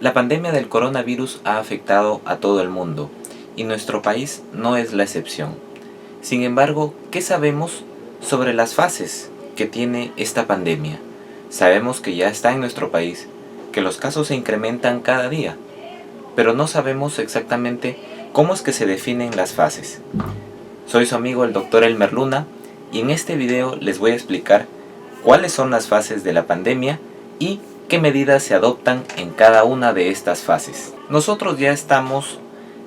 La pandemia del coronavirus ha afectado a todo el mundo y nuestro país no es la excepción. Sin embargo, ¿qué sabemos sobre las fases que tiene esta pandemia? Sabemos que ya está en nuestro país, que los casos se incrementan cada día, pero no sabemos exactamente cómo es que se definen las fases. Soy su amigo el Dr. Elmer Luna y en este video les voy a explicar cuáles son las fases de la pandemia y qué medidas se adoptan en cada una de estas fases. Nosotros ya estamos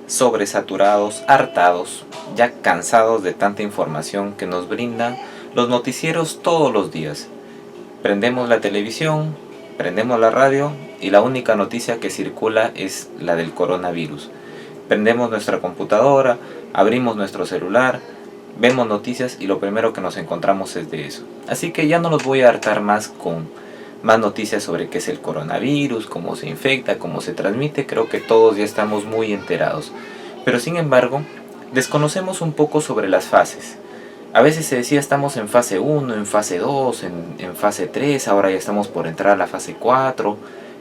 sobresaturados, hartados, ya cansados de tanta información que nos brindan los noticieros todos los días. Prendemos la televisión, prendemos la radio y la única noticia que circula es la del coronavirus. Prendemos nuestra computadora, abrimos nuestro celular, vemos noticias y lo primero que nos encontramos es de eso. Así que ya no los voy a hartar más con más noticias sobre qué es el coronavirus, cómo se infecta, cómo se transmite. Creo que todos ya estamos muy enterados. Pero sin embargo, desconocemos un poco sobre las fases. A veces se decía estamos en fase 1, en fase 2, en fase 3, ahora ya estamos por entrar a la fase 4.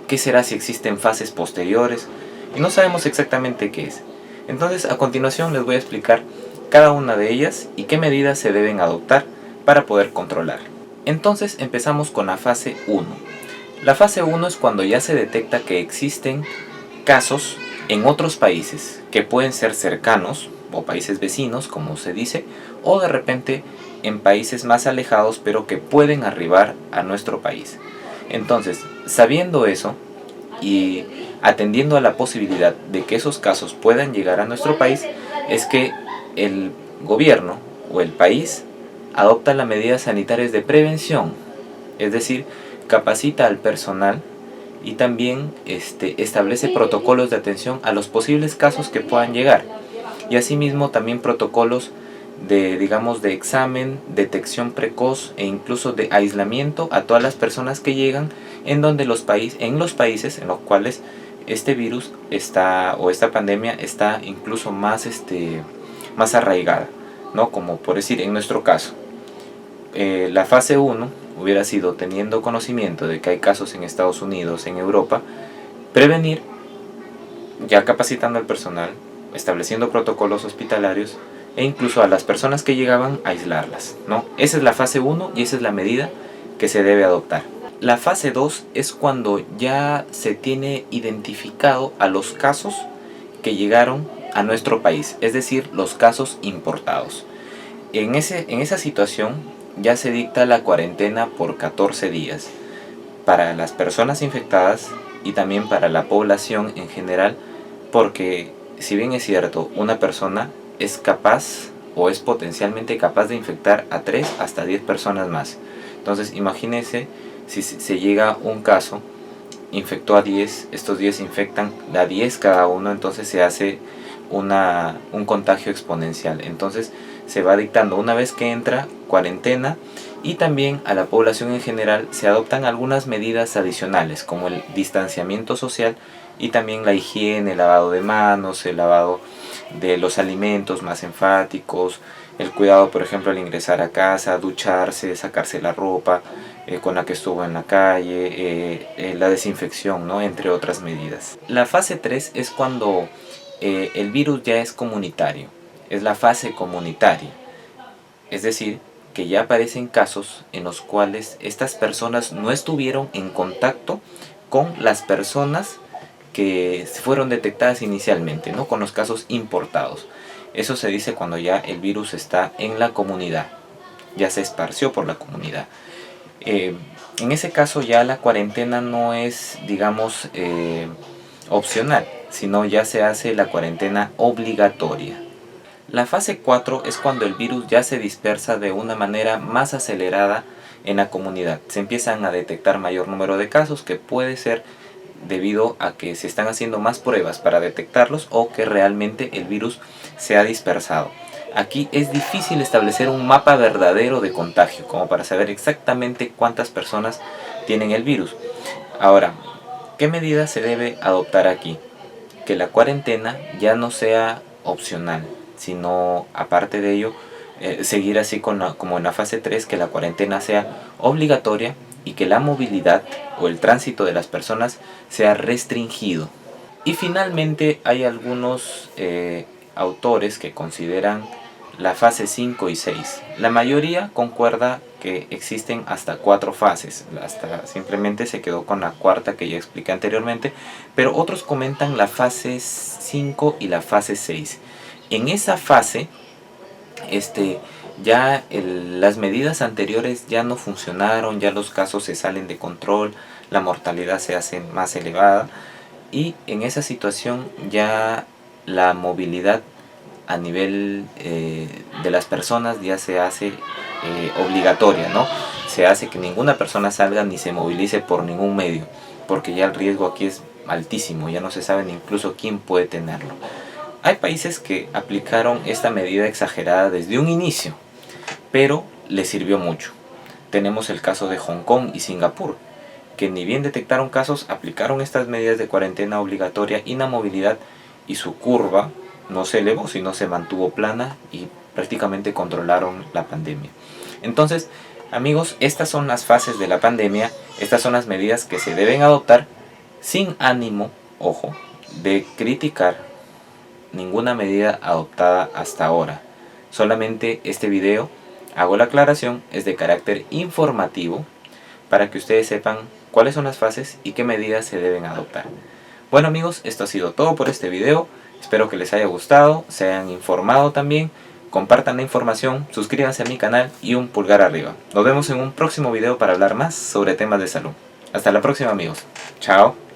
¿Qué será si existen fases posteriores? Y no sabemos exactamente qué es. Entonces a continuación les voy a explicar cada una de ellas y qué medidas se deben adoptar para poder controlar. Entonces empezamos con la fase 1. La fase 1 es cuando ya se detecta que existen casos en otros países que pueden ser cercanos o países vecinos, como se dice, o de repente en países más alejados pero que pueden arribar a nuestro país. Entonces, sabiendo eso y atendiendo a la posibilidad de que esos casos puedan llegar a nuestro país, es que el gobierno o el país adopta las medidas sanitarias de prevención, es decir, capacita al personal y también establece protocolos de atención a los posibles casos que puedan llegar, y asimismo también protocolos de examen, detección precoz e incluso de aislamiento a todas las personas que llegan en los países en los cuales este virus está, o esta pandemia está incluso más arraigada, ¿no? Como por decir, en nuestro caso, la fase 1 hubiera sido, teniendo conocimiento de que hay casos en Estados Unidos, en Europa, prevenir, ya capacitando al personal, estableciendo protocolos hospitalarios e incluso a las personas que llegaban a aislarlas, ¿no? Esa es la fase 1 y esa es la medida que se debe adoptar. La fase 2 es cuando ya se tiene identificado a los casos que llegaron a nuestro país, es decir, los casos importados. En esa situación ya se dicta la cuarentena por 14 días para las personas infectadas y también para la población en general, porque si bien es cierto, una persona es capaz o es potencialmente capaz de infectar a 3 hasta 10 personas más. Entonces imagínense si se llega un caso, infectó a 10, estos 10 infectan a 10 cada uno, entonces se hace un contagio exponencial. Entonces se va dictando una vez que entra cuarentena, y también a la población en general se adoptan algunas medidas adicionales como el distanciamiento social y también la higiene, el lavado de manos, el lavado de los alimentos más enfáticos, el cuidado por ejemplo al ingresar a casa, ducharse, sacarse la ropa con la que estuvo en la calle, la desinfección, ¿no? Entre otras medidas. La fase 3 es cuando el virus ya es comunitario, es la fase comunitaria, es decir, que ya aparecen casos en los cuales estas personas no estuvieron en contacto con las personas que fueron detectadas inicialmente, ¿no? Con los casos importados. Eso se dice cuando ya el virus está en la comunidad, ya se esparció por la comunidad. En ese caso ya la cuarentena no es, digamos, opcional, sino ya se hace la cuarentena obligatoria. La fase 4 es cuando el virus ya se dispersa de una manera más acelerada en la comunidad. Se empiezan a detectar mayor número de casos, que puede ser debido a que se están haciendo más pruebas para detectarlos o que realmente el virus se ha dispersado. Aquí es difícil establecer un mapa verdadero de contagio, como para saber exactamente cuántas personas tienen el virus. Ahora, ¿qué medidas se debe adoptar aquí? Que la cuarentena ya no sea opcional, sino aparte de ello seguir así como en la fase 3, que la cuarentena sea obligatoria y que la movilidad o el tránsito de las personas sea restringido. Y finalmente hay algunos autores que consideran la fase 5 y 6. La mayoría concuerda que existen hasta 4 fases, hasta simplemente se quedó con la cuarta que ya expliqué anteriormente, pero otros comentan la fase 5 y la fase 6. En esa fase, las medidas anteriores ya no funcionaron, ya los casos se salen de control, la mortalidad se hace más elevada y en esa situación ya la movilidad a nivel de las personas ya se hace obligatoria, ¿no? Se hace que ninguna persona salga ni se movilice por ningún medio, porque ya el riesgo aquí es altísimo, ya no se sabe ni incluso quién puede tenerlo. Hay países que aplicaron esta medida exagerada desde un inicio, pero les sirvió mucho. Tenemos el caso de Hong Kong y Singapur, que ni bien detectaron casos, aplicaron estas medidas de cuarentena obligatoria, inamovilidad, y su curva no se elevó, sino se mantuvo plana y prácticamente controlaron la pandemia. Entonces, amigos, estas son las fases de la pandemia, estas son las medidas que se deben adoptar sin ánimo, ojo, de criticar ninguna medida adoptada hasta ahora. Solamente este video, hago la aclaración, es de carácter informativo para que ustedes sepan cuáles son las fases y qué medidas se deben adoptar. Bueno amigos, esto ha sido todo por este video. Espero que les haya gustado, se hayan informado también. Compartan la información, suscríbanse a mi canal y un pulgar arriba. Nos vemos en un próximo video para hablar más sobre temas de salud. Hasta la próxima amigos. Chao.